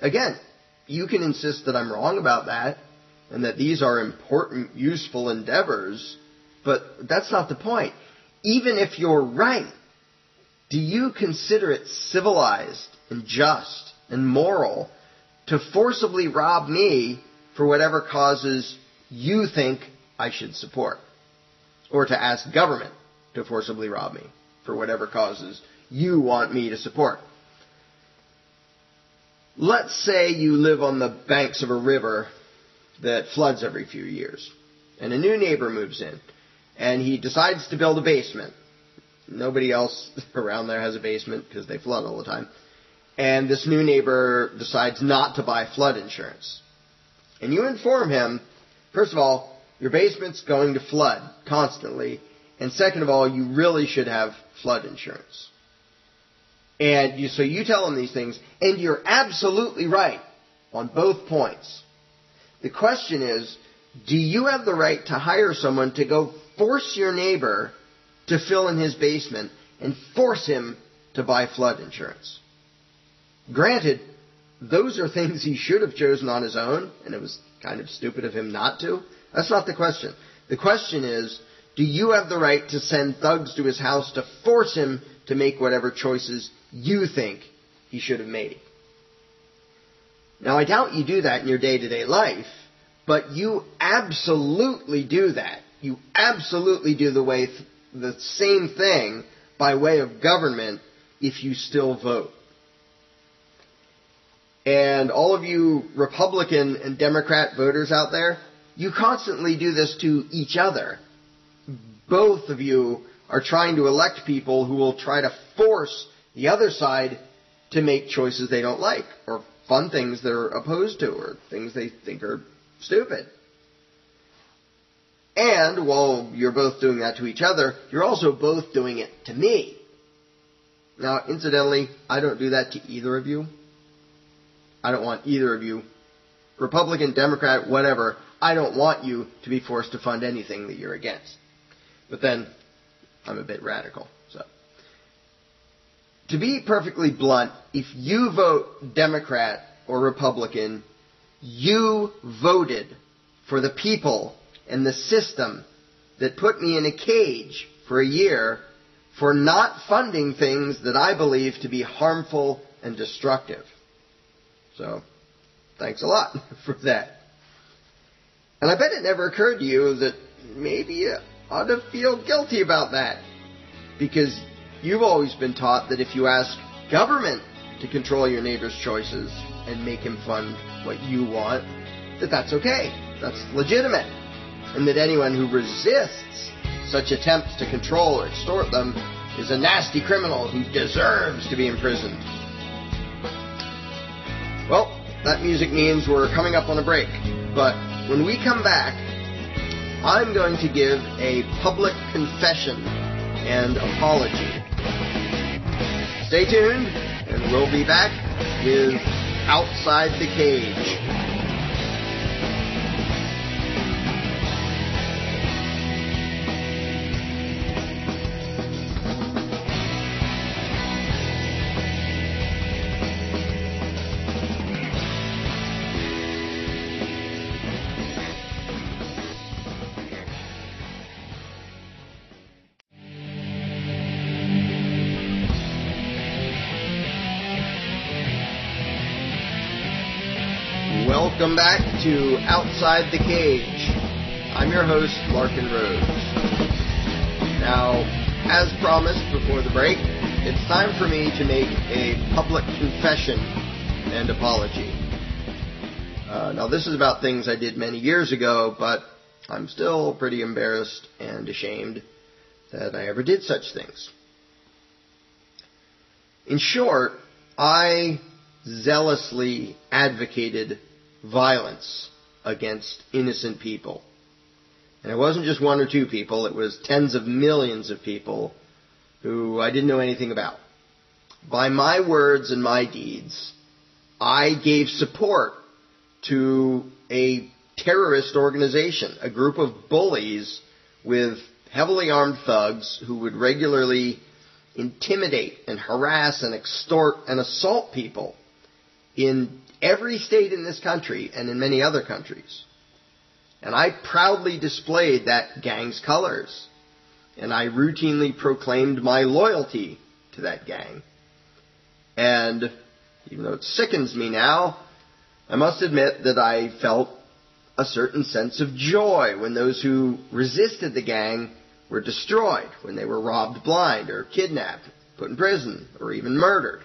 Again, you can insist that I'm wrong about that and that these are important, useful endeavors, but that's not the point. Even if you're right, do you consider it civilized and just and moral to forcibly rob me for whatever causes you think I should support? Or to ask government to forcibly rob me for whatever causes you want me to support? Let's say you live on the banks of a river that floods every few years, and a new neighbor moves in, and he decides to build a basement. Nobody else around there has a basement because they flood all the time. And this new neighbor decides not to buy flood insurance. And you inform him, first of all, your basement's going to flood constantly, and second of all, you really should have flood insurance. And so you tell him these things, and you're absolutely right on both points. The question is, do you have the right to hire someone to go force your neighbor to fill in his basement and force him to buy flood insurance? Granted, those are things he should have chosen on his own, and it was kind of stupid of him not to. That's not the question. The question is, do you have the right to send thugs to his house to force him to make whatever choices you think he should have made? Now, I doubt you do that in your day-to-day life, but you absolutely do that. You absolutely do the same thing by way of government if you still vote. And all of you Republican and Democrat voters out there, you constantly do this to each other. Both of you are trying to elect people who will try to force the other side to make choices they don't like, or fun things they're opposed to, or things they think are stupid. And while you're both doing that to each other, you're also both doing it to me. Now, incidentally, I don't do that to either of you. I don't want either of you, Republican, Democrat, whatever, I don't want you to be forced to fund anything that you're against. But then, I'm a bit radical. So, to be perfectly blunt, if you vote Democrat or Republican, you voted for the people and the system that put me in a cage for a year for not funding things that I believe to be harmful and destructive. So, thanks a lot for that. And I bet it never occurred to you that maybe you ought to feel guilty about that. Because you've always been taught that if you ask government to control your neighbor's choices and make him fund what you want, that's okay. That's legitimate. And that anyone who resists such attempts to control or extort them is a nasty criminal who deserves to be imprisoned. Well, that music means we're coming up on a break. But when we come back, I'm going to give a public confession and apology. Stay tuned, and we'll be back with Outside the Cage. Welcome back to Outside the Cage. I'm your host, Larken Rose. Now, as promised before the break, it's time for me to make a public confession and apology. Now, this is about things I did many years ago, but I'm still pretty embarrassed and ashamed that I ever did such things. In short, I zealously advocated violence against innocent people. And it wasn't just one or two people, it was tens of millions of people who I didn't know anything about. By my words and my deeds, I gave support to a terrorist organization, a group of bullies with heavily armed thugs who would regularly intimidate and harass and extort and assault people in every state in this country and in many other countries. And I proudly displayed that gang's colors. And I routinely proclaimed my loyalty to that gang. And even though it sickens me now, I must admit that I felt a certain sense of joy when those who resisted the gang were destroyed, when they were robbed blind or kidnapped, put in prison, or even murdered.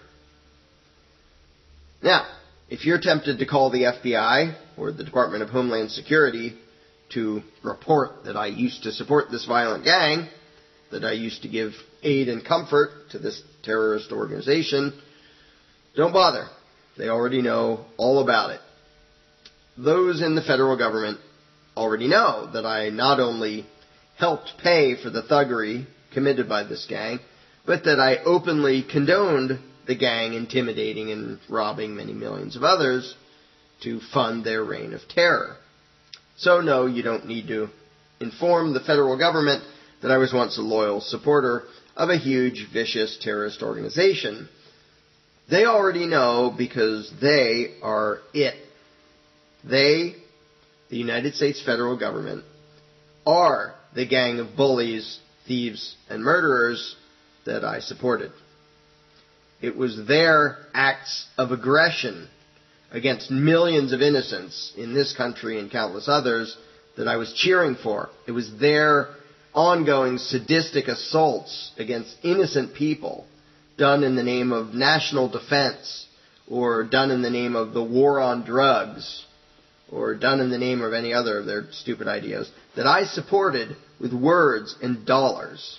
Now, if you're tempted to call the FBI or the Department of Homeland Security to report that I used to support this violent gang, that I used to give aid and comfort to this terrorist organization, don't bother. They already know all about it. Those in the federal government already know that I not only helped pay for the thuggery committed by this gang, but that I openly condoned the gang intimidating and robbing many millions of others to fund their reign of terror. So no, you don't need to inform the federal government that I was once a loyal supporter of a huge, vicious terrorist organization. They already know because they are it. They, the United States federal government, are the gang of bullies, thieves, and murderers that I supported. It was their acts of aggression against millions of innocents in this country and countless others that I was cheering for. It was their ongoing sadistic assaults against innocent people done in the name of national defense, or done in the name of the war on drugs, or done in the name of any other of their stupid ideas, that I supported with words and dollars.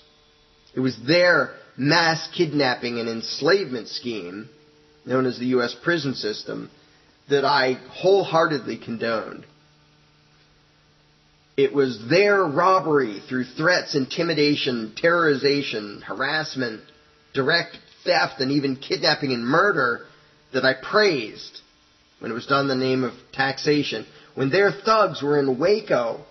It was their mass kidnapping and enslavement scheme, known as the U.S. prison system, that I wholeheartedly condoned. It was their robbery through threats, intimidation, terrorization, harassment, direct theft, and even kidnapping and murder that I praised when it was done in the name of taxation. When their thugs were in Waco,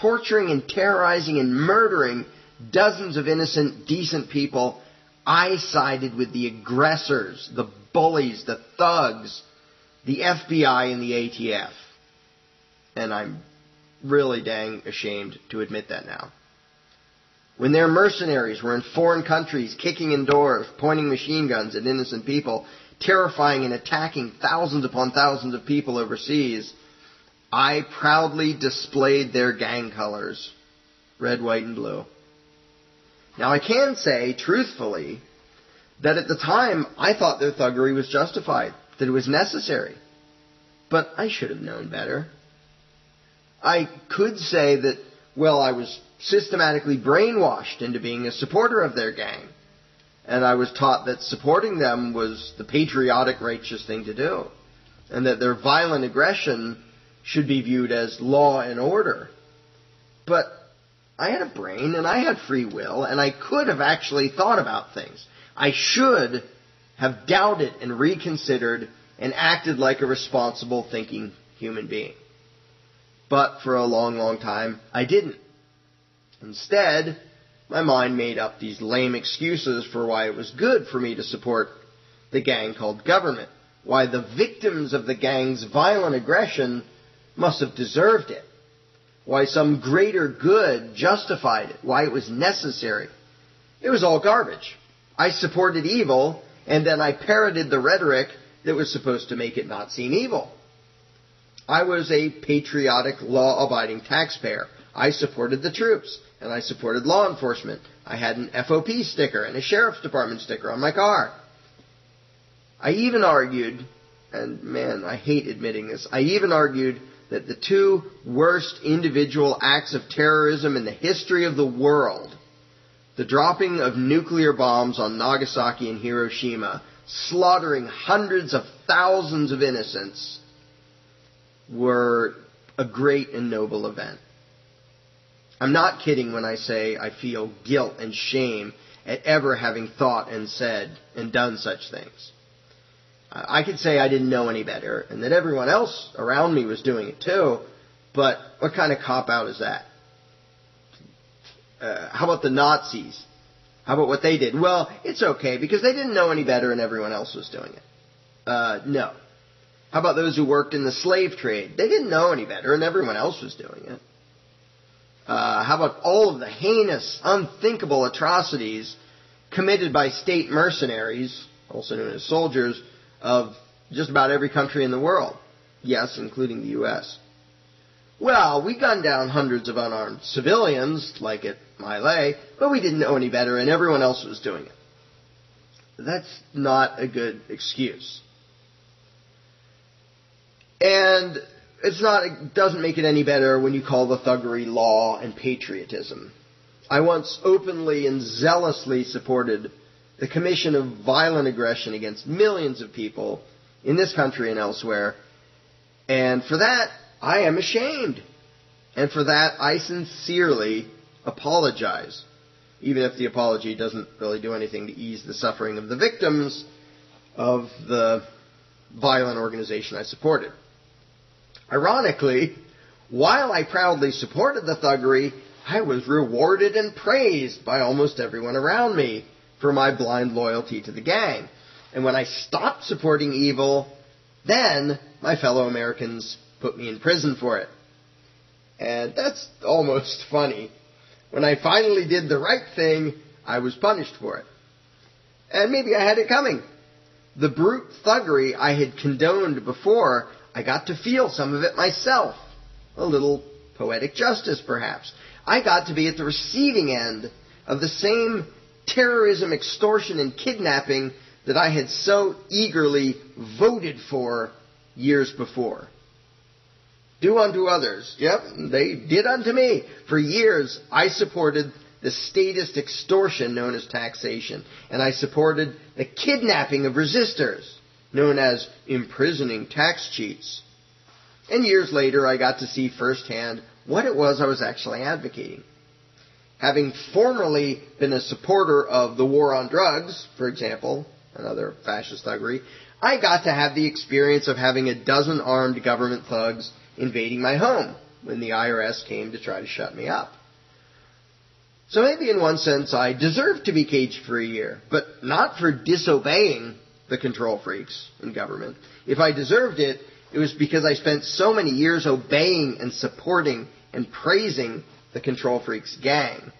torturing and terrorizing and murdering dozens of innocent, decent people, I sided with the aggressors, the bullies, the thugs, the FBI and the ATF. And I'm really dang ashamed to admit that now. When their mercenaries were in foreign countries, kicking in doors, pointing machine guns at innocent people, terrifying and attacking thousands upon thousands of people overseas, I proudly displayed their gang colors, red, white, and blue. Now I can say, truthfully, that at the time I thought their thuggery was justified, that it was necessary. But I should have known better. I could say that, well, I was systematically brainwashed into being a supporter of their gang. And I was taught that supporting them was the patriotic, righteous thing to do. And that their violent aggression should be viewed as law and order. But I had a brain and I had free will and I could have actually thought about things. I should have doubted and reconsidered and acted like a responsible, thinking human being. But for a long, long time, I didn't. Instead, my mind made up these lame excuses for why it was good for me to support the gang called government, why the victims of the gang's violent aggression must have deserved it, why some greater good justified it, why it was necessary. It was all garbage. I supported evil, and then I parroted the rhetoric that was supposed to make it not seem evil. I was a patriotic, law-abiding taxpayer. I supported the troops, and I supported law enforcement. I had an FOP sticker and a sheriff's department sticker on my car. I even argued, and man, I hate admitting this, I even argued that the two worst individual acts of terrorism in the history of the world, the dropping of nuclear bombs on Nagasaki and Hiroshima, slaughtering hundreds of thousands of innocents, were a great and noble event. I'm not kidding when I say I feel guilt and shame at ever having thought and said and done such things. I could say I didn't know any better and that everyone else around me was doing it too, but what kind of cop-out is that? How about the Nazis? How about what they did? Well, it's okay because they didn't know any better and everyone else was doing it. No. How about those who worked in the slave trade? They didn't know any better, and everyone else was doing it. How about all of the heinous, unthinkable atrocities committed by state mercenaries, also known as soldiers, of just about every country in the world? Yes, including the U.S. Well, we gunned down hundreds of unarmed civilians, like at Miley, but we didn't know any better, and everyone else was doing it. That's not a good excuse. And it doesn't make it any better when you call the thuggery law and patriotism. I once openly and zealously supported the commission of violent aggression against millions of people in this country and elsewhere, and for that, I am ashamed. And for that, I sincerely apologize, even if the apology doesn't really do anything to ease the suffering of the victims of the violent organization I supported. Ironically, while I proudly supported the thuggery, I was rewarded and praised by almost everyone around me for my blind loyalty to the gang. And when I stopped supporting evil, then my fellow Americans put me in prison for it. And that's almost funny. When I finally did the right thing, I was punished for it. And maybe I had it coming. The brute thuggery I had condoned before, I got to feel some of it myself. A little poetic justice, perhaps. I got to be at the receiving end of the same terrorism, extortion, and kidnapping that I had so eagerly voted for years before. Do unto others. Yep, they did unto me. For years, I supported the statist extortion known as taxation, and I supported the kidnapping of resistors, known as imprisoning tax cheats. And years later, I got to see firsthand what it was I was actually advocating. Having formerly been a supporter of the war on drugs, for example, another fascist thuggery, I got to have the experience of having a dozen armed government thugs invading my home when the IRS came to try to shut me up. So maybe in one sense I deserved to be caged for a year, but not for disobeying the control freaks in government. If I deserved it, it was because I spent so many years obeying and supporting and praising the control freaks gang.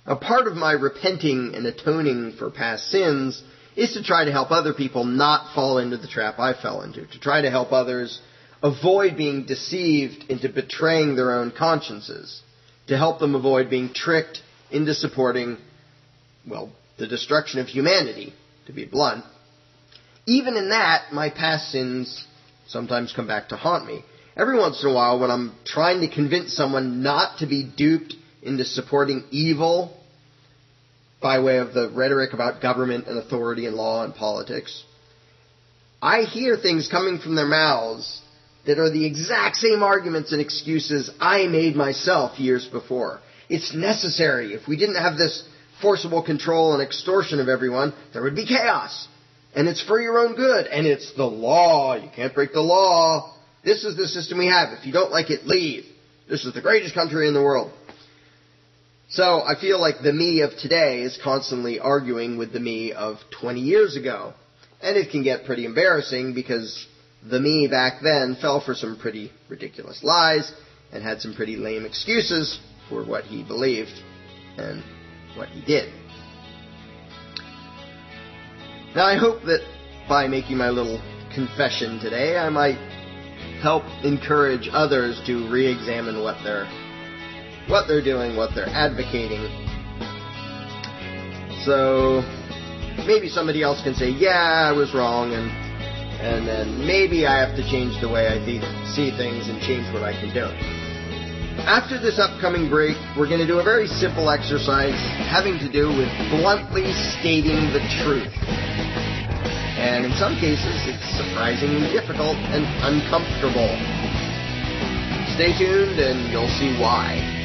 A part of my repenting and atoning for past sins is to try to help other people not fall into the trap I fell into, to try to help others avoid being deceived into betraying their own consciences, to help them avoid being tricked into supporting, well, the destruction of humanity, to be blunt. Even in that, my past sins sometimes come back to haunt me. Every once in a while, when I'm trying to convince someone not to be duped into supporting evil by way of the rhetoric about government and authority and law and politics, I hear things coming from their mouths that are the exact same arguments and excuses I made myself years before. It's necessary. If we didn't have this forcible control and extortion of everyone, there would be chaos. And it's for your own good. And it's the law. You can't break the law. This is the system we have. If you don't like it, leave. This is the greatest country in the world. So I feel like the me of today is constantly arguing with the me of 20 years ago. And it can get pretty embarrassing because the me back then fell for some pretty ridiculous lies and had some pretty lame excuses for what he believed and what he did. Now I hope that by making my little confession today, I might help encourage others to re-examine what they're doing, what they're advocating. So maybe somebody else can say, yeah, I was wrong, and then maybe I have to change the way I see things and change what I can do. After this upcoming break, we're going to do a very simple exercise having to do with bluntly stating the truth. And in some cases, it's surprisingly difficult and uncomfortable. Stay tuned and you'll see why.